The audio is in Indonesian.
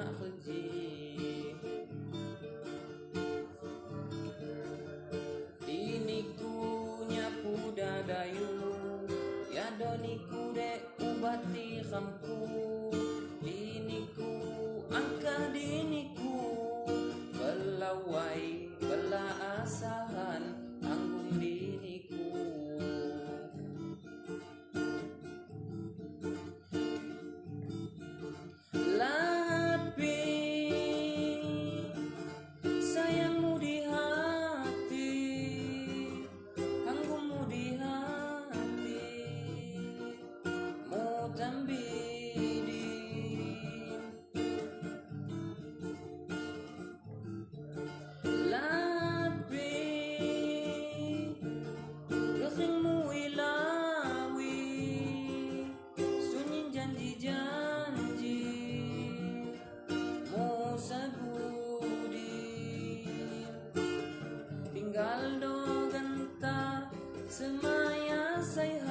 haji. Diniku nyapu dadayu, ya doniku dek ubati kamku. Diniku angka diniku, belawai bela asahan anggung diniku. Lapi sayangmu di hati, anggungmu di hati, mau tambidin. Lapi gakingmu ilawi, sunyin janji-janji, mau sabudin. Tinggal do genta semaya say